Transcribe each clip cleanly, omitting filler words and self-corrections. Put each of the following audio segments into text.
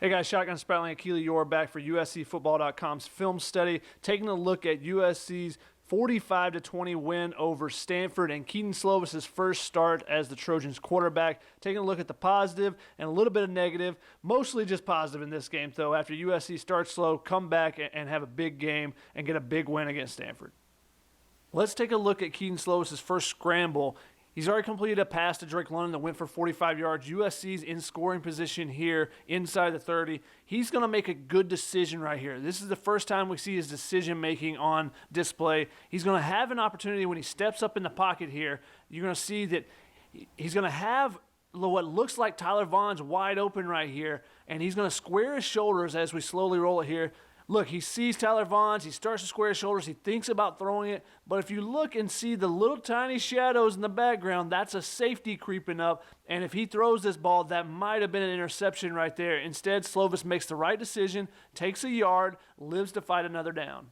Hey guys, Shotgun Spotlight, Keely Yor back for USCFootball.com's film study, taking a look at USC's 45-20 win over Stanford and Keaton Slovis's first start as the Trojans quarterback. Taking a look at the positive and a little bit of negative, mostly just positive in this game though. After USC starts slow, come back and have a big game and get a big win against Stanford. Let's take a look at Keaton Slovis's first scramble. He's already completed a pass to Drake London that went for 45 yards. USC's in scoring position here inside the 30. He's going to make a good decision right here. This is the first time we see his decision-making on display. He's going to have an opportunity when he steps up in the pocket here. You're going to see that he's going to have what looks like Tyler Vaughn's wide open right here, and he's going to square his shoulders as we slowly roll it here. Look, he sees Tyler Vaughn's, he starts to square his shoulders, he thinks about throwing it, but if you look and see the little tiny shadows in the background, that's a safety creeping up, and if he throws this ball, that might have been an interception right there. Instead, Slovis makes the right decision, takes a yard, lives to fight another down.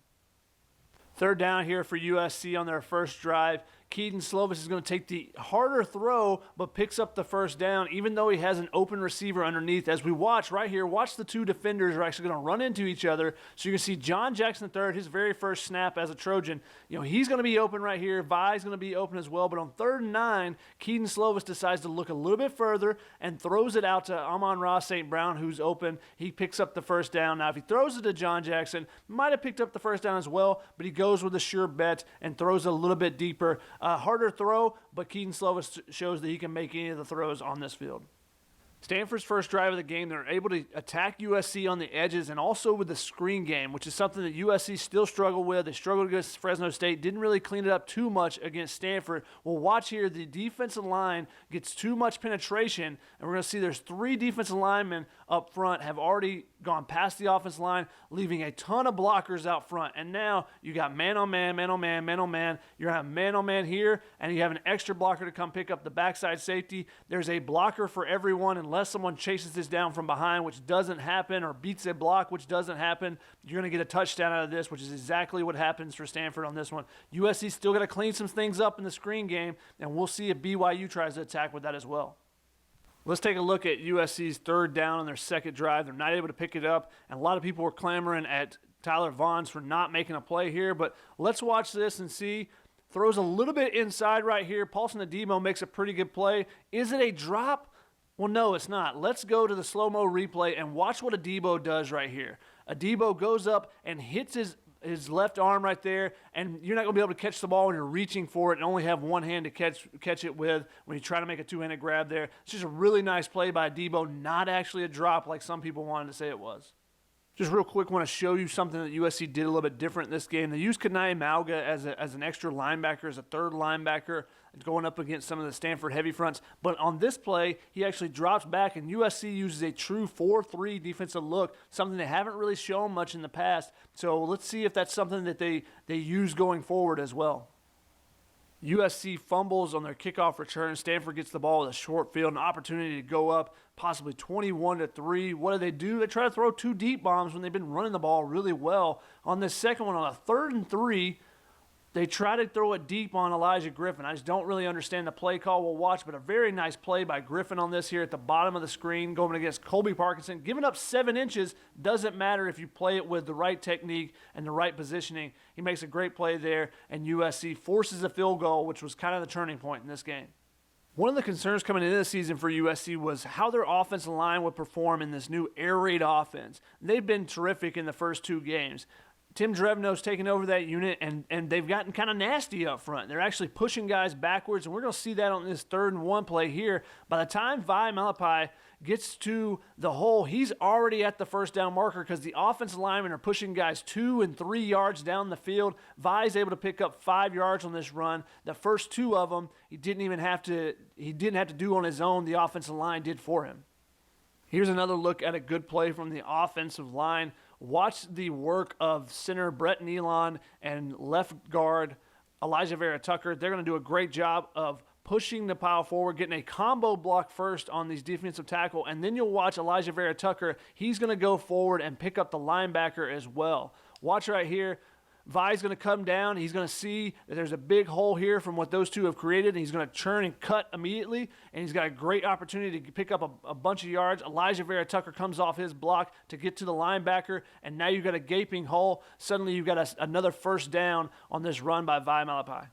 Third down here for USC on their first drive. Keaton Slovis is going to take the harder throw, but picks up the first down, even though he has an open receiver underneath. As we watch right here, watch the two defenders are actually going to run into each other. So you can see John Jackson III, his very first snap as a Trojan. He's going to be open right here. Vi's going to be open as well. But on 3rd and 9, Keaton Slovis decides to look a little bit further and throws it out to Amon-Ra St. Brown, who's open. He picks up the first down. Now, if he throws it to John Jackson, might have picked up the first down as well, but he goes with a sure bet and throws it a little bit deeper. Harder throw, but Keaton Slovis shows that he can make any of the throws on this field. Stanford's first drive of the game, they're able to attack USC on the edges and also with the screen game, which is something that USC still struggled with. They struggled against Fresno State, didn't really clean it up too much against Stanford. Well, watch here, the defensive line gets too much penetration, and we're going to see there's 3 defensive linemen up front have already gone past the offensive line, leaving a ton of blockers out front. And now you got man-on-man, man-on-man, man-on-man. You're going to have man-on-man here, and you have an extra blocker to come pick up the backside safety. There's a blocker for everyone unless someone chases this down from behind, which doesn't happen, or beats a block, which doesn't happen. You're going to get a touchdown out of this, which is exactly what happens for Stanford on this one. USC's still got to clean some things up in the screen game, and we'll see if BYU tries to attack with that as well. Let's take a look at USC's 3rd down on their second drive. They're not able to pick it up, and a lot of people were clamoring at Tyler Vaughn's for not making a play here, but let's watch this and see. Throws a little bit inside right here. Paulson Adebo makes a pretty good play. Is it a drop? Well, no, it's not. Let's go to the slow-mo replay and watch what Adebo does right here. Adebo goes up and hits his left arm right there, and you're not going to be able to catch the ball when you're reaching for it and only have one hand to catch it with when you try to make a two-handed grab there. It's just a really nice play by Adebo, not actually a drop like some people wanted to say it was. Just real quick, want to show you something that USC did a little bit different in this game. They used Kanai Mauga as an extra linebacker, as a 3rd linebacker, going up against some of the Stanford heavy fronts. But on this play, he actually drops back, and USC uses a true 4-3 defensive look, something they haven't really shown much in the past. So let's see if that's something that they use going forward as well. USC fumbles on their kickoff return. Stanford gets the ball with a short field, an opportunity to go up, possibly 21-3. What do? They try to throw 2 deep bombs when they've been running the ball really well. On this second one, on a 3rd and 3, they try to throw it deep on Elijah Griffin. I just don't really understand the play call. We'll watch, but a very nice play by Griffin on this here at the bottom of the screen, going against Colby Parkinson. Giving up 7 inches doesn't matter if you play it with the right technique and the right positioning. He makes a great play there, and USC forces a field goal, which was kind of the turning point in this game. One of the concerns coming into this season for USC was how their offensive line would perform in this new air raid offense. They've been terrific in the first 2 games. Tim Drevno's taken over that unit, and they've gotten kind of nasty up front. They're actually pushing guys backwards, and we're going to see that on this 3rd and 1 play here. By the time Vi Malapai gets to the hole, he's already at the first down marker because the offensive linemen are pushing guys 2 and 3 yards down the field. Vi's able to pick up 5 yards on this run. The first 2 of them, he didn't have to do on his own. The offensive line did for him. Here's another look at a good play from the offensive line. Watch the work of center Brett Nealon and left guard Elijah Vera Tucker. They're going to do a great job of pushing the pile forward, getting a combo block first on these defensive tackle, and then you'll watch Elijah Vera Tucker. He's going to go forward and pick up the linebacker as well. Watch right here. Vi's going to come down. He's going to see that there's a big hole here from what those two have created, and he's going to turn and cut immediately, and he's got a great opportunity to pick up a bunch of yards. Elijah Vera Tucker comes off his block to get to the linebacker, and now you've got a gaping hole. Suddenly you've got another first down on this run by Vi Malapai.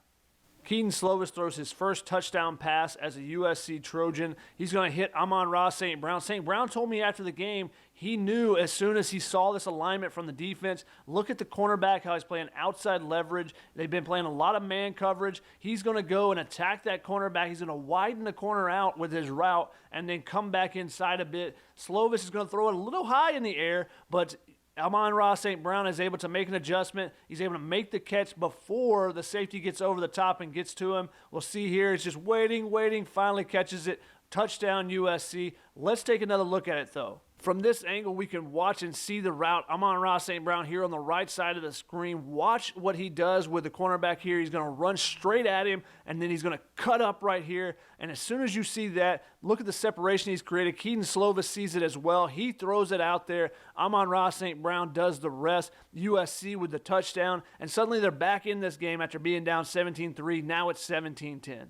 Keaton Slovis throws his first touchdown pass as a USC Trojan. He's going to hit Amon-Ra St. Brown. St. Brown told me after the game he knew as soon as he saw this alignment from the defense, look at the cornerback, how he's playing outside leverage. They've been playing a lot of man coverage. He's going to go and attack that cornerback. He's going to widen the corner out with his route and then come back inside a bit. Slovis is going to throw it a little high in the air, but Amon-Ra St. Brown is able to make an adjustment. He's able to make the catch before the safety gets over the top and gets to him. We'll see here. It's just waiting, finally catches it. Touchdown USC. Let's take another look at it, though. From this angle, we can watch and see the route. Amon-Ra St. Brown here on the right side of the screen. Watch what he does with the cornerback here. He's going to run straight at him, and then he's going to cut up right here. And as soon as you see that, look at the separation he's created. Keaton Slovis sees it as well. He throws it out there. Amon-Ra St. Brown does the rest. USC with the touchdown. And suddenly they're back in this game after being down 17-3. Now it's 17-10.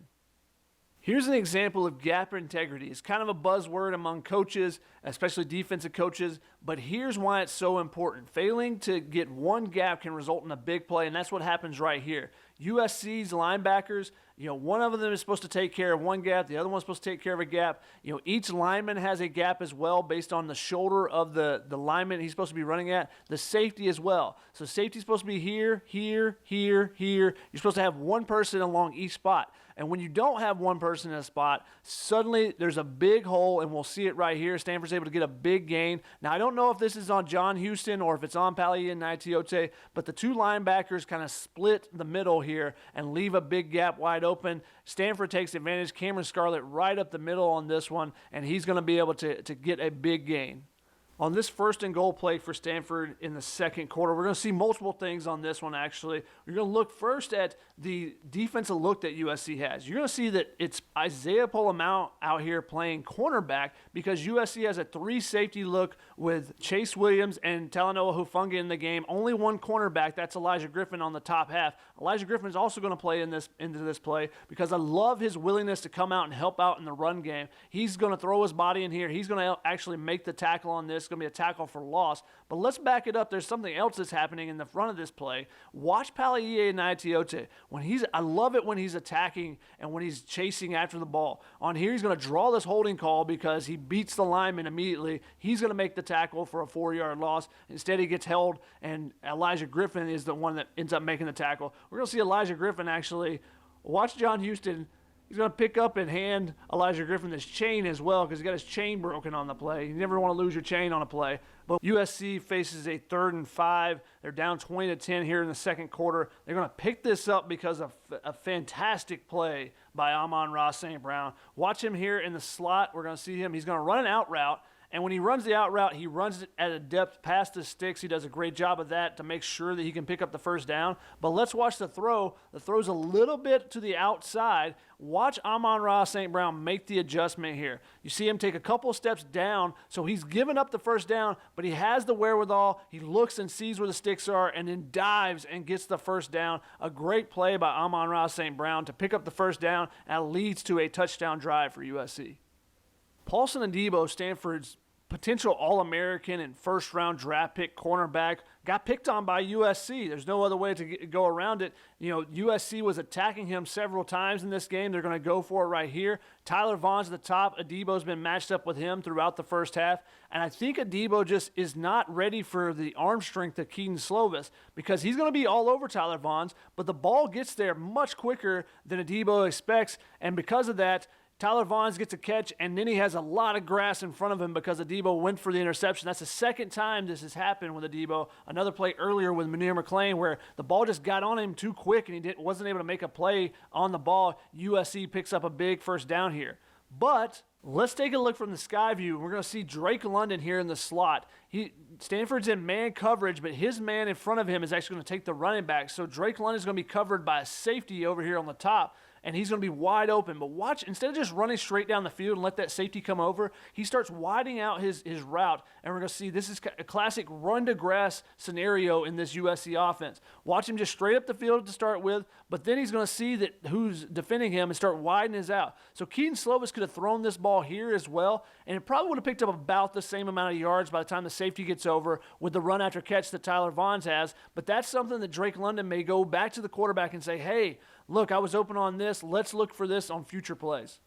Here's an example of gap integrity. It's kind of a buzzword among coaches, especially defensive coaches, but here's why it's so important. Failing to get one gap can result in a big play, and that's what happens right here. USC's linebackers, one of them is supposed to take care of one gap, the other one's supposed to take care of a gap. Each lineman has a gap as well based on the shoulder of the lineman he's supposed to be running at. The safety as well. So safety's supposed to be here, here, here, here. You're supposed to have one person along each spot. And when you don't have one person in a spot, suddenly there's a big hole, and we'll see it right here. Stanford's able to get a big gain. Now, I don't know if this is on John Houston or if it's on Palaie and Naitiote, but the two linebackers kind of split the middle here and leave a big gap wide open. Stanford takes advantage. Cameron Scarlett right up the middle on this one, and he's going to be able to get a big gain. On this first and goal play for Stanford in the second quarter, we're going to see multiple things on this one, actually. We're going to look first at the defensive look that USC has. You're going to see that it's Isaiah Polamau out here playing cornerback because USC has a 3-safety look with Chase Williams and Talanoa Hufanga in the game. Only one cornerback, that's Elijah Griffin on the top half. Elijah Griffin is also going to play into this play because I love his willingness to come out and help out in the run game. He's going to throw his body in here. He's going to actually make the tackle on this. Going to be a tackle for loss. But let's back it up. There's something else that's happening in the front of this play. Watch Palaie and Naitiote. I love it when he's attacking and when he's chasing after the ball. On here, he's going to draw this holding call because he beats the lineman immediately. He's going to make the tackle for a 4-yard loss. Instead, he gets held, and Elijah Griffin is the one that ends up making the tackle. We're going to see Elijah Griffin actually watch John Houston. He's going to pick up and hand Elijah Griffin this chain as well because he's got his chain broken on the play. You never want to lose your chain on a play. But USC faces a 3rd and 5. They're down 20-10 here in the second quarter. They're going to pick this up because of a fantastic play by Amon-Ra St. Brown. Watch him here in the slot. We're going to see him. He's going to run an out route. And when he runs the out route, he runs it at a depth past the sticks. He does a great job of that to make sure that he can pick up the first down. But let's watch the throw. The throw's a little bit to the outside. Watch Amon-Ra St. Brown make the adjustment here. You see him take a couple steps down, so he's given up the first down, but he has the wherewithal. He looks and sees where the sticks are and then dives and gets the first down. A great play by Amon-Ra St. Brown to pick up the first down, and it leads to a touchdown drive for USC. Paulson Adebo, Stanford's potential All-American and first-round draft pick cornerback, got picked on by USC. There's no other way to go around it. USC was attacking him several times in this game. They're going to go for it right here. Tyler Vaughn's at the top. Adebo's been matched up with him throughout the first half. And I think Adebo just is not ready for the arm strength of Keaton Slovis because he's going to be all over Tyler Vaughn's, but the ball gets there much quicker than Adebo expects. And because of that, Tyler Vaughn's gets a catch, and then he has a lot of grass in front of him because Adebo went for the interception. That's the second time this has happened with Adebo. Another play earlier with Munir McClain where the ball just got on him too quick, and he wasn't able to make a play on the ball. USC picks up a big first down here. But Let's take a look from the sky view. We're going to see Drake London here in the slot. Stanford's in man coverage, but his man in front of him is actually going to take the running back. So Drake London is going to be covered by a safety over here on the top, and he's going to be wide open. But watch, instead of just running straight down the field and let that safety come over, he starts widening out his route, and we're going to see this is a classic run-to-grass scenario in this USC offense. Watch him just straight up the field to start with, but then he's going to see that who's defending him and start widening his out. So Keaton Slovis could have thrown this ball here as well, and it probably would have picked up about the same amount of yards by the time the safety gets over with the run after catch that Tyler Vaughns has. But that's something that Drake London may go back to the quarterback and say, hey, look, I was open on this. Let's look for this on future plays.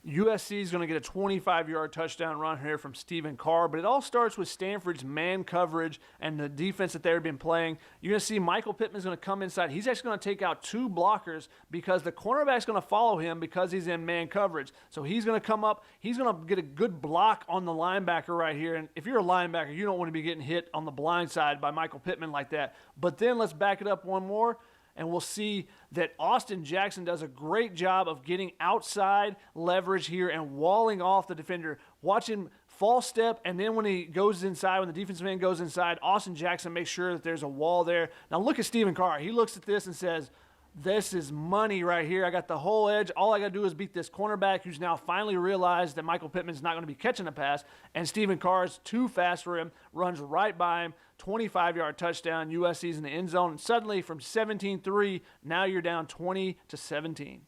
USC is going to get a 25-yard touchdown run here from Stephen Carr, but it all starts with Stanford's man coverage and the defense that they've been playing. You're going to see Michael Pittman is going to come inside. He's actually going to take out 2 blockers because the cornerback's going to follow him because he's in man coverage. So he's going to come up. He's going to get a good block on the linebacker right here. And if you're a linebacker, you don't want to be getting hit on the blind side by Michael Pittman like that. But then let's back it up one more, and we'll see that Austin Jackson does a great job of getting outside leverage here and walling off the defender. Watch him false step, and then when he goes inside, when the defensive man goes inside, Austin Jackson makes sure that there's a wall there. Now look at Stephen Carr. He looks at this and says, this is money right here. I got the whole edge. All I got to do is beat this cornerback who's now finally realized that Michael Pittman's not going to be catching a pass, and Stephen Carr is too fast for him, runs right by him, 25-yard touchdown. USC's in the end zone, and suddenly from 17-3, now you're down 20-17.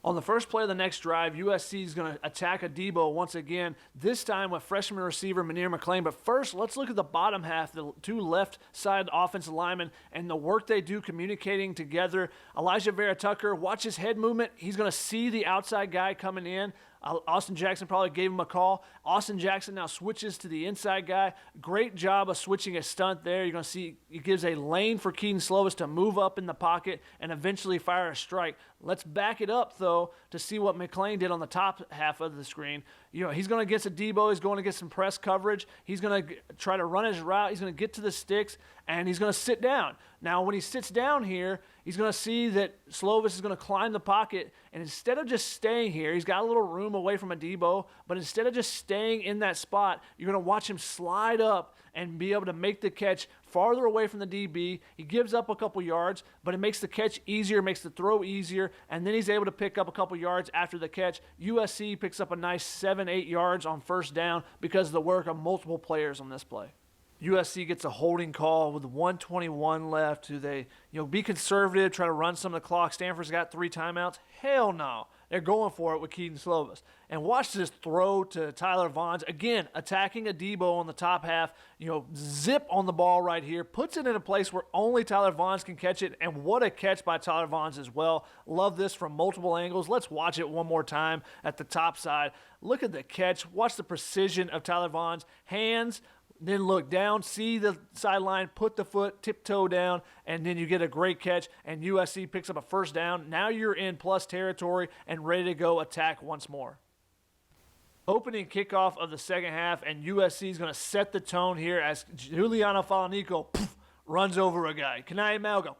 On the first play of the next drive, USC is going to attack a Debo once again, this time with freshman receiver Manir McClain. But first, let's look at the bottom half, the 2 left side offensive linemen, and the work they do communicating together. Elijah Vera Tucker, watch his head movement. He's going to see the outside guy coming in. Austin Jackson probably gave him a call. Austin Jackson now switches to the inside guy. Great job of switching a stunt there. You're going to see it gives a lane for Keaton Slovis to move up in the pocket and eventually fire a strike. Let's back it up, though, to see what McClain did on the top half of the screen. He's going to get to Debo. He's going to get some press coverage. He's going to try to run his route. He's going to get to the sticks, and he's going to sit down. Now, when he sits down here, he's going to see that Slovis is going to climb the pocket, and instead of just staying here, he's got a little room away from a Debo, but instead of just staying in that spot, you're going to watch him slide up and be able to make the catch farther away from the DB. He gives up a couple yards, but it makes the catch easier, makes the throw easier, and then he's able to pick up a couple yards after the catch. USC picks up a nice 7-8 yards on first down because of the work of multiple players on this play. USC gets a holding call with 1:21 left. Do they, be conservative, try to run some of the clock? Stanford's got 3 timeouts. Hell no. They're going for it with Keaton Slovis. And watch this throw to Tyler Vaughns. Again, attacking a Debo on the top half. Zip on the ball right here. Puts it in a place where only Tyler Vaughns can catch it. And what a catch by Tyler Vaughns as well. Love this from multiple angles. Let's watch it one more time at the top side. Look at the catch. Watch the precision of Tyler Vaughns. Hands. Then look down, see the sideline, put the foot, tiptoe down, and then you get a great catch, and USC picks up a first down. Now you're in plus territory and ready to go attack once more. Opening kickoff of the second half, and USC is going to set the tone here as Juliano Falanico runs over a guy. Kanai Malga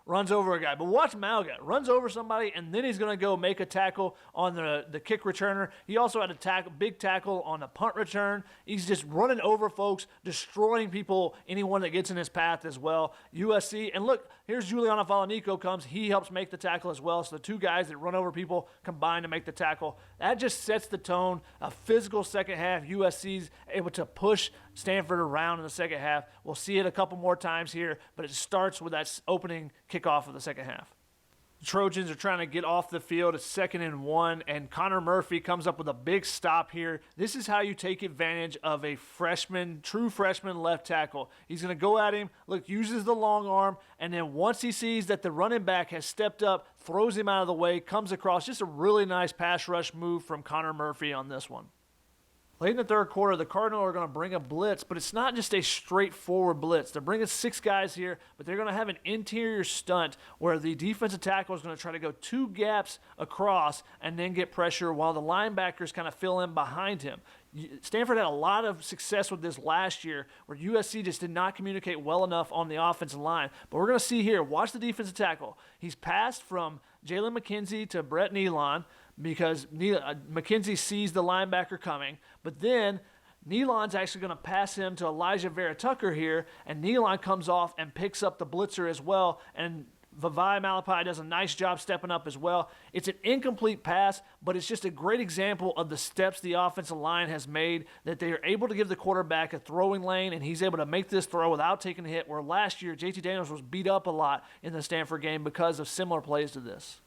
runs over a guy. But watch Malga. Runs over somebody, and then he's going to go make a tackle on the kick returner. He also had a big tackle on the punt return. He's just running over folks, destroying people, anyone that gets in his path as well. USC, and look, here's Juliano Falanico comes. He helps make the tackle as well. So the 2 guys that run over people combine to make the tackle. That just sets the tone. A physical second half. USC's able to push Stanford around in the second half. We'll see it a couple more times here, but it starts with that opening kickoff of the second half. The Trojans are trying to get off the field. It's 2nd and 1, and Connor Murphy comes up with a big stop here. This is how you take advantage of a true freshman left tackle. He's going to go at him, uses the long arm, and then once he sees that the running back has stepped up, throws him out of the way, comes across. Just a really nice pass rush move from Connor Murphy on this one. Late in the third quarter, the Cardinals are going to bring a blitz, but it's not just a straightforward blitz. They're bringing 6 guys here, but they're going to have an interior stunt where the defensive tackle is going to try to go 2 gaps across and then get pressure while the linebackers kind of fill in behind him. Stanford had a lot of success with this last year where USC just did not communicate well enough on the offensive line. But we're going to see here, watch the defensive tackle. He's passed from Jalen McKenzie to Brett Nealon because McKenzie sees the linebacker coming, but then Nealon's actually going to pass him to Elijah Vera Tucker here, and Nealon comes off and picks up the blitzer as well, and Vavae Malapai does a nice job stepping up as well. It's an incomplete pass, but it's just a great example of the steps the offensive line has made, that they are able to give the quarterback a throwing lane, and he's able to make this throw without taking a hit, where last year JT Daniels was beat up a lot in the Stanford game because of similar plays to this.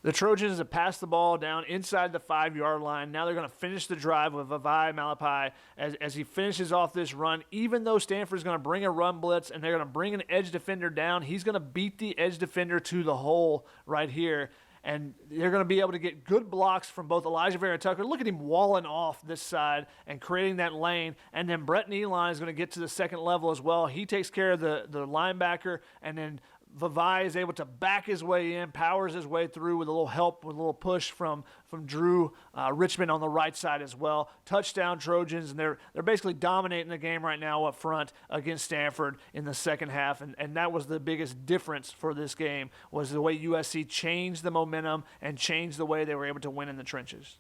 The Trojans have passed the ball down inside the 5-yard line. Now they're going to finish the drive with Vavae Malapai as he finishes off this run. Even though Stanford's going to bring a run blitz and they're going to bring an edge defender down, he's going to beat the edge defender to the hole right here. And they're going to be able to get good blocks from both Elijah Vera Tucker. Look at him walling off this side and creating that lane. And then Brett Nealon is going to get to the second level as well. He takes care of the linebacker, and then Vavae is able to back his way in, powers his way through with a little help, with a little push from Drew Richmond on the right side as well. Touchdown Trojans, and they're basically dominating the game right now up front against Stanford in the second half, and that was the biggest difference for this game, was the way USC changed the momentum and changed the way they were able to win in the trenches.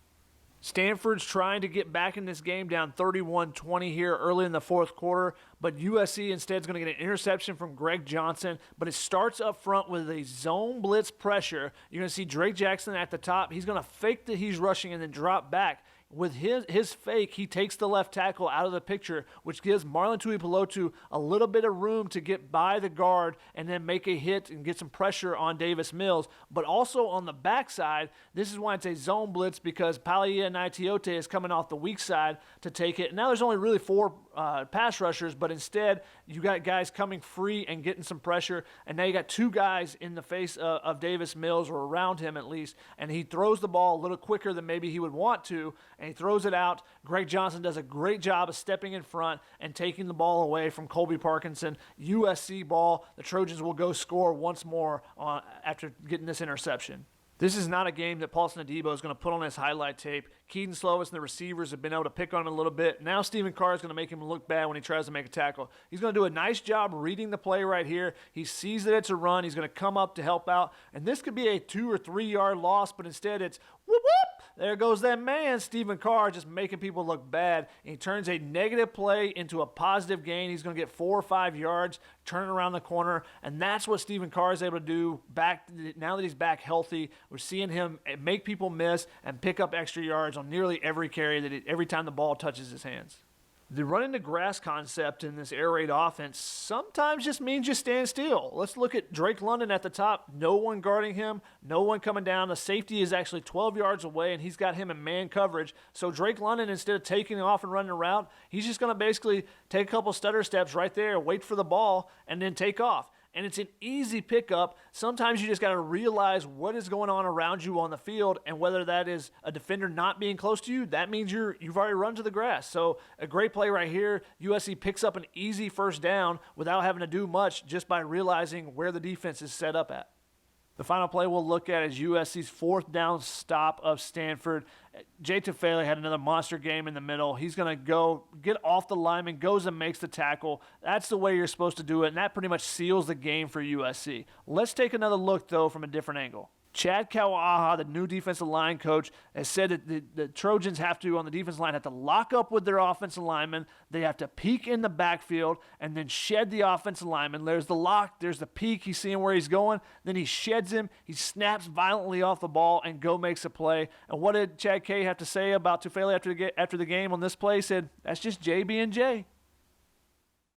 Stanford's trying to get back in this game down 31-20 here early in the fourth quarter, but USC instead is going to get an interception from Greg Johnson, but it starts up front with a zone blitz pressure. You're going to see Drake Jackson at the top. He's going to fake that he's rushing and then drop back. With his fake, he takes the left tackle out of the picture, which gives Marlon Tuipulotu a little bit of room to get by the guard and then make a hit and get some pressure on Davis Mills. But also on the backside, this is why it's a zone blitz, because Palia Naitiote is coming off the weak side to take it. Now there's only really 4 pass rushers, but instead you got guys coming free and getting some pressure, and now you got 2 guys in the face of Davis Mills, or around him at least, and he throws the ball a little quicker than maybe he would want to, and he throws it out. Greg Johnson does a great job of stepping in front and taking the ball away from Colby Parkinson. USC ball. The Trojans will go score once more after getting this interception. This is not a game that Paulson Adebo is going to put on his highlight tape. Keaton Slovis and the receivers have been able to pick on him a little bit. Now Stephen Carr is going to make him look bad when he tries to make a tackle. He's going to do a nice job reading the play right here. He sees that it's a run. He's going to come up to help out. And this could be a 2 or 3 yard loss, but instead it's whoop whoop. There goes that man, Stephen Carr, just making people look bad. And he turns a negative play into a positive gain. He's going to get 4 or 5 yards, turn around the corner. And that's what Stephen Carr is able to do now that he's back healthy. We're seeing him make people miss and pick up extra yards on nearly every carry every time the ball touches his hands. The run into grass concept in this air raid offense sometimes just means you stand still. Let's look at Drake London at the top. No one guarding him, no one coming down. The safety is actually 12 yards away, and he's got him in man coverage. So Drake London, instead of taking off and running a route, he's just going to basically take a couple stutter steps right there, wait for the ball, and then take off. And it's an easy pickup. Sometimes you just got to realize what is going on around you on the field, and whether that is a defender not being close to you, that means you've already run to the grass. So a great play right here. USC picks up an easy first down without having to do much, just by realizing where the defense is set up at. The final play we'll look at is USC's 4th down stop of Stanford. Jay Tufele had another monster game in the middle. He's going to go get off the lineman, goes and makes the tackle. That's the way you're supposed to do it, and that pretty much seals the game for USC. Let's take another look, though, from a different angle. Chad Kawaha, the new defensive line coach, has said that the Trojans have to, on the defensive line, have to lock up with their offensive linemen. They have to peek in the backfield and then shed the offensive lineman. There's the lock, there's the peek, he's seeing where he's going. Then he sheds him, he snaps violently off the ball, and go makes a play. And what did Chad K have to say about Tufele after the game on this play? He said, that's just Jay being Jay.